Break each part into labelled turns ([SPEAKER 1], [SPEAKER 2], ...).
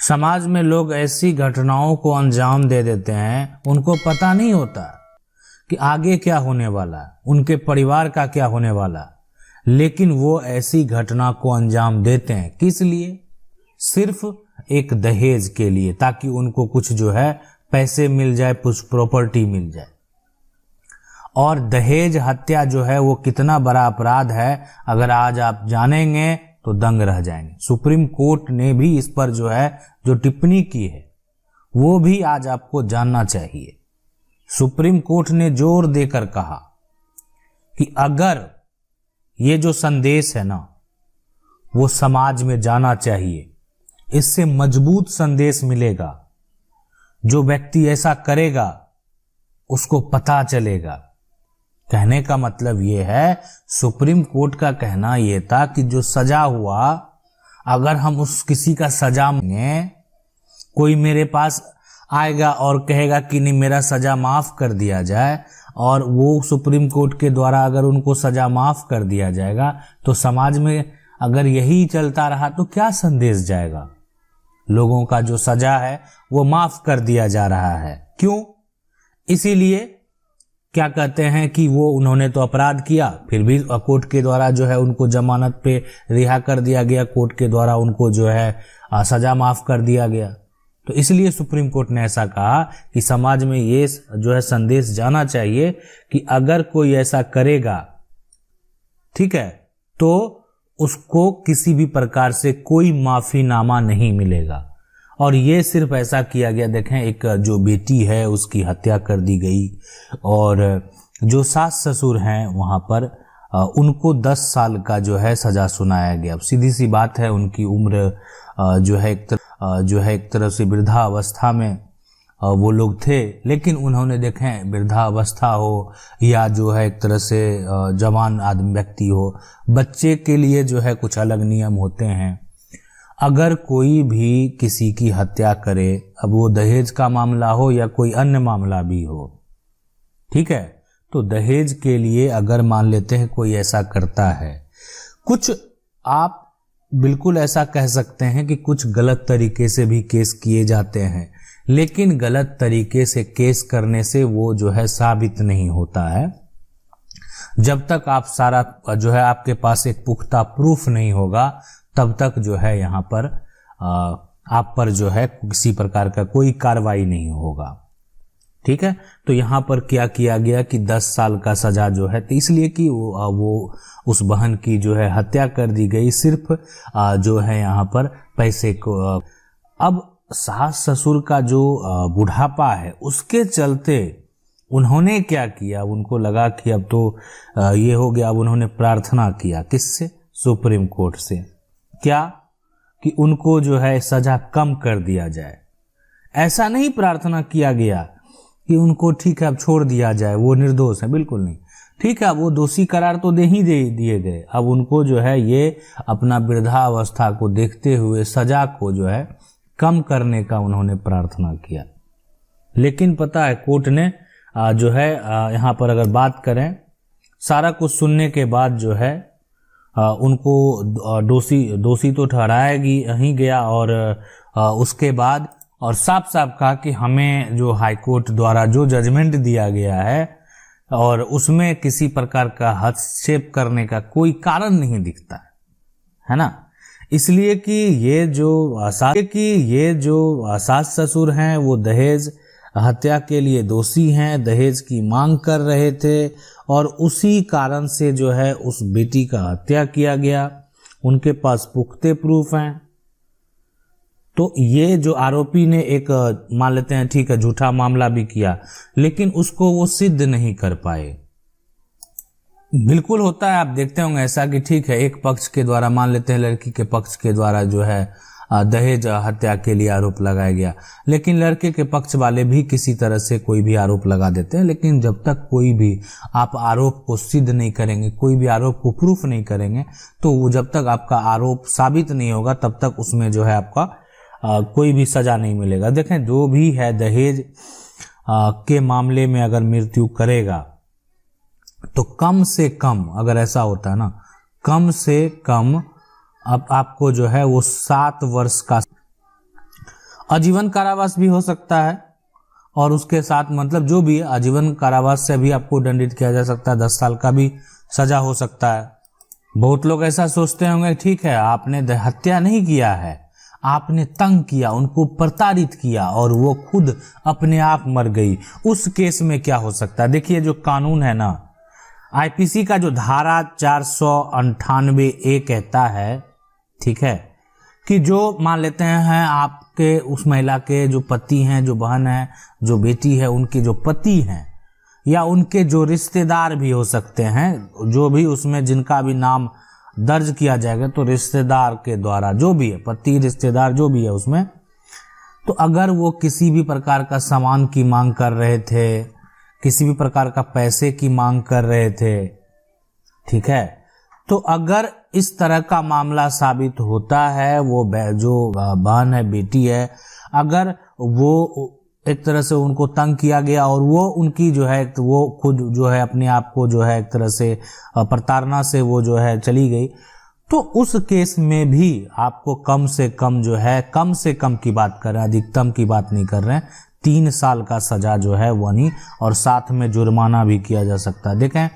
[SPEAKER 1] समाज में लोग ऐसी घटनाओं को अंजाम दे देते हैं, उनको पता नहीं होता कि आगे क्या होने वाला, उनके परिवार का क्या होने वाला, लेकिन वो ऐसी घटना को अंजाम देते हैं। किस लिए? सिर्फ एक दहेज के लिए, ताकि उनको कुछ जो है पैसे मिल जाए, कुछ प्रॉपर्टी मिल जाए। और दहेज हत्या जो है वो कितना बड़ा अपराध है, अगर आज आप जानेंगे तो दंग रह जाएंगे। सुप्रीम कोर्ट ने भी इस पर जो है जो टिप्पणी की है वो भी आज आपको जानना चाहिए। सुप्रीम कोर्ट ने जोर देकर कहा कि अगर ये जो संदेश है ना वो समाज में जाना चाहिए, इससे मजबूत संदेश मिलेगा। जो व्यक्ति ऐसा करेगा उसको पता चलेगा। कहने का मतलब ये है, सुप्रीम कोर्ट का कहना ये था कि जो सजा हुआ, अगर हम उस किसी का सजा में, कोई मेरे पास आएगा और कहेगा कि नहीं मेरा सजा माफ कर दिया जाए, और वो सुप्रीम कोर्ट के द्वारा अगर उनको सजा माफ कर दिया जाएगा, तो समाज में अगर यही चलता रहा तो क्या संदेश जाएगा? लोगों का जो सजा है वो माफ कर दिया जा रहा है। क्यों? इसीलिए क्या कहते हैं कि वो उन्होंने तो अपराध किया, फिर भी कोर्ट के द्वारा जो है उनको जमानत पे रिहा कर दिया गया, कोर्ट के द्वारा उनको जो है सजा माफ कर दिया गया। तो इसलिए सुप्रीम कोर्ट ने ऐसा कहा कि समाज में ये जो है संदेश जाना चाहिए कि अगर कोई ऐसा करेगा, ठीक है, तो उसको किसी भी प्रकार से कोई माफीनामा नहीं मिलेगा। और ये सिर्फ ऐसा किया गया, देखें एक जो बेटी है उसकी हत्या कर दी गई, और जो सास ससुर हैं वहाँ पर उनको 10 साल का जो है सजा सुनाया गया। अब सीधी सी बात है, उनकी उम्र जो है एक तरह से वृद्धावस्था में वो लोग थे, लेकिन उन्होंने देखें वृद्धावस्था हो या जो है एक तरह से जवान आदमी व्यक्ति हो, बच्चे के लिए जो है कुछ अलग नियम होते हैं। अगर कोई भी किसी की हत्या करे, अब वो दहेज का मामला हो या कोई अन्य मामला भी हो, ठीक है, तो दहेज के लिए अगर मान लेते हैं कोई ऐसा करता है, कुछ आप बिल्कुल ऐसा कह सकते हैं कि कुछ गलत तरीके से भी केस किए जाते हैं, लेकिन गलत तरीके से केस करने से वो जो है साबित नहीं होता है। जब तक आप सारा जो है आपके पास एक पुख्ता प्रूफ नहीं होगा, तब तक जो है यहाँ पर आप पर जो है किसी प्रकार का कोई कार्रवाई नहीं होगा। ठीक है, तो यहाँ पर क्या किया गया कि 10 साल का सजा जो है, तो इसलिए कि वो उस बहन की जो है हत्या कर दी गई, सिर्फ जो है यहाँ पर पैसे को। अब सास ससुर का जो बुढ़ापा है उसके चलते उन्होंने क्या किया, उनको लगा कि अब तो ये हो गया। अब उन्होंने प्रार्थना किया, किससे? सुप्रीम कोर्ट से। क्या? कि उनको जो है सजा कम कर दिया जाए। ऐसा नहीं प्रार्थना किया गया कि उनको ठीक है अब छोड़ दिया जाए, वो निर्दोष है, बिल्कुल नहीं। ठीक है, वो दोषी करार तो दिए गए, अब उनको जो है ये अपना वृद्धावस्था को देखते हुए सजा को जो है कम करने का उन्होंने प्रार्थना किया। लेकिन पता है कोर्ट ने जो है यहाँ पर अगर बात करें, सारा कुछ सुनने के बाद जो है उनको दोषी तो ठहराया ही गया, और उसके बाद और साफ साफ कहा कि हमें जो हाई कोर्ट द्वारा जो जजमेंट दिया गया है और उसमें किसी प्रकार का हस्तक्षेप करने का कोई कारण नहीं दिखता है ना। इसलिए कि ये जो सास ससुर हैं वो दहेज हत्या के लिए दोषी हैं, दहेज की मांग कर रहे थे, और उसी कारण से जो है उस बेटी का हत्या किया गया। उनके पास पुख्ते प्रूफ हैं। तो ये जो आरोपी ने एक मान लेते हैं ठीक है झूठा मामला भी किया, लेकिन उसको वो सिद्ध नहीं कर पाए। बिल्कुल होता है, आप देखते होंगे ऐसा कि ठीक है एक पक्ष के द्वारा, मान लेते हैं लड़की के पक्ष के द्वारा जो है दहेज हत्या के लिए आरोप लगाया गया, लेकिन लड़के के पक्ष वाले भी किसी तरह से कोई भी आरोप लगा देते हैं। लेकिन जब तक कोई भी आप आरोप को सिद्ध नहीं करेंगे, कोई भी आरोप को प्रूफ नहीं करेंगे, तो जब तक आपका आरोप साबित नहीं होगा तब तक उसमें जो है आपका कोई भी सजा नहीं मिलेगा। देखें, जो भी है दहेज के मामले में अगर मृत्यु करेगा तो कम से कम, अगर ऐसा होता है ना, कम से कम अब आपको जो है वो 7 वर्ष का आजीवन कारावास भी हो सकता है, और उसके साथ मतलब जो भी आजीवन कारावास से भी आपको दंडित किया जा सकता है, 10 साल का भी सजा हो सकता है। बहुत लोग ऐसा सोचते होंगे, ठीक है आपने हत्या नहीं किया है, आपने तंग किया, उनको प्रताड़ित किया और वो खुद अपने आप मर गई, उस केस में क्या हो सकता है। देखिए जो कानून है ना, आईपीसी का जो धारा 498A कहता है, ठीक है, कि जो मान लेते हैं आपके उस महिला के जो पति हैं, जो बहन है, जो बेटी है, उनके जो पति हैं या उनके जो रिश्तेदार भी हो सकते हैं, जो भी उसमें जिनका भी नाम दर्ज किया जाएगा, तो रिश्तेदार के द्वारा जो भी है, पति रिश्तेदार जो भी है उसमें, तो अगर वो किसी भी प्रकार का सामान की मांग कर रहे थे, किसी भी प्रकार का पैसे की मांग कर रहे थे, ठीक है, तो अगर इस तरह का मामला साबित होता है, वो जो बहन है, बेटी है, अगर वो एक तरह से उनको तंग किया गया और वो उनकी जो है वो खुद जो है अपने आप को जो है एक तरह से प्रताड़ना से वो जो है चली गई, तो उस केस में भी आपको कम से कम जो है, कम से कम की बात कर रहे हैं, अधिकतम की बात नहीं कर रहे हैं, 3 साल का सजा जो है वो नहीं, और साथ में जुर्माना भी किया जा सकता है। देखें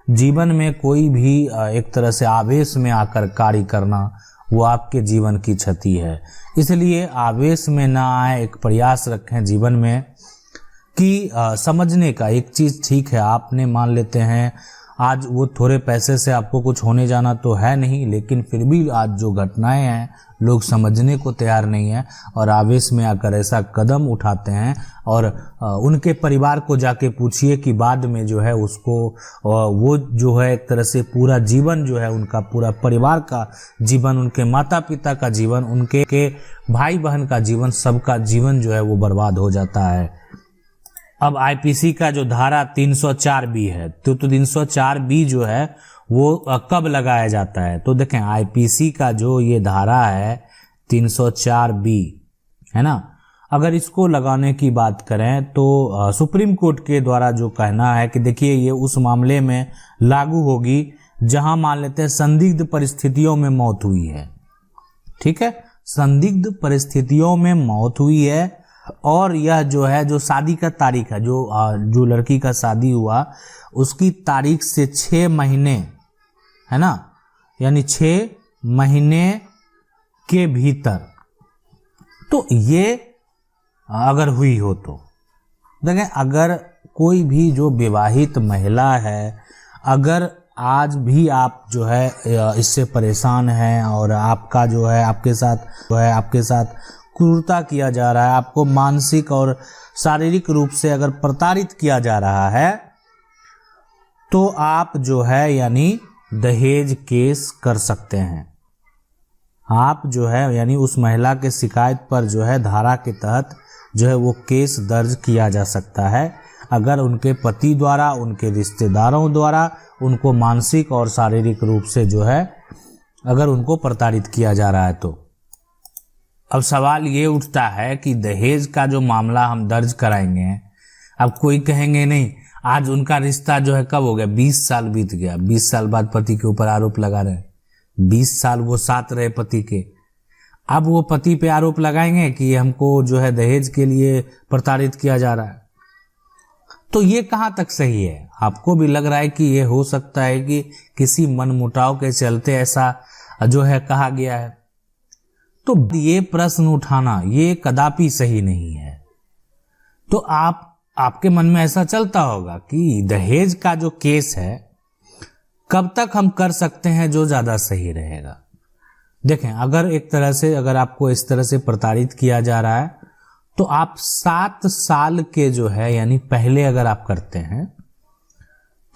[SPEAKER 1] जीवन में कोई भी एक तरह से आवेश में आकर कार्य करना वो आपके जीवन की क्षति है, इसलिए आवेश में ना आए, एक प्रयास रखें जीवन में कि समझने का। एक चीज़ ठीक है, आपने मान लेते हैं आज वो थोड़े पैसे से आपको कुछ होने जाना तो है नहीं, लेकिन फिर भी आज जो घटनाएं हैं लोग समझने को तैयार नहीं है और आवेश में आकर ऐसा कदम उठाते हैं। और उनके परिवार को जाके पूछिए कि बाद में जो है उसको वो जो है एक तरह से पूरा जीवन जो है, उनका पूरा परिवार का जीवन, उनके माता पिता का जीवन, उनके भाई बहन का जीवन, सबका जीवन जो है वो बर्बाद हो जाता है। अब आईपीसी का जो धारा 304B है, तो 304B जो है वो कब लगाया जाता है, तो देखें आईपीसी का जो ये धारा है 304B है ना, अगर इसको लगाने की बात करें तो सुप्रीम कोर्ट के द्वारा जो कहना है कि देखिए ये उस मामले में लागू होगी जहां मान लेते हैं संदिग्ध परिस्थितियों में मौत हुई है, ठीक है, संदिग्ध परिस्थितियों में मौत हुई है, और यह जो है जो शादी का तारीख है, जो लड़की का शादी हुआ उसकी तारीख से 6 महीने है ना, यानी 6 महीने के भीतर, तो ये अगर हुई हो तो देखें, अगर कोई भी जो विवाहित महिला है, अगर आज भी आप जो है इससे परेशान हैं और आपका जो है आपके साथ क्रूरता किया जा रहा है, आपको मानसिक और शारीरिक रूप से अगर प्रताड़ित किया जा रहा है, तो आप जो है यानी दहेज केस कर सकते हैं। आप जो है यानी उस महिला के शिकायत पर जो है धारा के तहत जो है वो केस दर्ज किया जा सकता है, अगर उनके पति द्वारा, उनके रिश्तेदारों द्वारा उनको मानसिक और शारीरिक रूप से जो है अगर उनको प्रताड़ित किया जा रहा है तो। अब सवाल ये उठता है कि दहेज का जो मामला हम दर्ज कराएंगे, अब कोई कहेंगे नहीं आज उनका रिश्ता जो है कब हो गया, 20 साल बीत गया, 20 साल बाद पति के ऊपर आरोप लगा रहे, 20 साल वो साथ रहे पति के, अब वो पति पे आरोप लगाएंगे कि हमको जो है दहेज के लिए प्रताड़ित किया जा रहा है, तो ये कहाँ तक सही है। आपको भी लग रहा है कि ये हो सकता है कि किसी मनमुटाव के चलते ऐसा जो है कहा गया है, तो ये प्रश्न उठाना ये कदापि सही नहीं है। तो आपके मन में ऐसा चलता होगा कि दहेज का जो केस है कब तक हम कर सकते हैं जो ज्यादा सही रहेगा। देखें, अगर एक तरह से अगर आपको इस तरह से प्रताड़ित किया जा रहा है तो आप 7 साल के जो है यानी पहले अगर आप करते हैं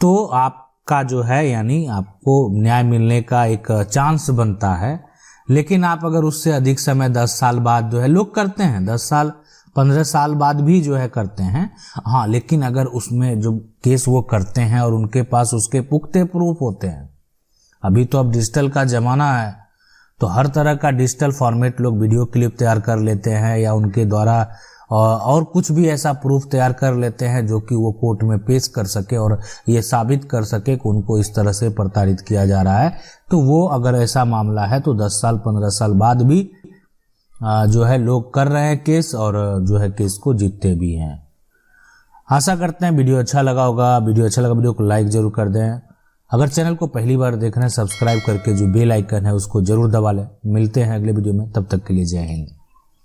[SPEAKER 1] तो आपका जो है यानी आपको न्याय मिलने का एक चांस बनता है। लेकिन आप अगर उससे अधिक समय 10 साल बाद जो है लोग करते हैं, 10 साल 15 साल बाद भी जो है करते हैं, हाँ, लेकिन अगर उसमें जो केस वो करते हैं और उनके पास उसके पुख्ते प्रूफ होते हैं, अभी तो अब डिजिटल का जमाना है तो हर तरह का डिजिटल फॉर्मेट लोग वीडियो क्लिप तैयार कर लेते हैं या उनके द्वारा और कुछ भी ऐसा प्रूफ तैयार कर लेते हैं जो कि वो कोर्ट में पेश कर सके और ये साबित कर सके कि उनको इस तरह से प्रताड़ित किया जा रहा है, तो वो अगर ऐसा मामला है तो 10 साल 15 साल बाद भी जो है लोग कर रहे हैं केस, और जो है केस को जीतते भी हैं। आशा करते हैं वीडियो अच्छा लगा होगा। वीडियो अच्छा लगा वीडियो को लाइक जरूर कर दें। अगर चैनल को पहली बार देख रहे हैं, सब्सक्राइब करके जो बेल आइकन है उसको जरूर दबा लें। मिलते हैं अगले वीडियो में, तब तक के लिए जय हिंद।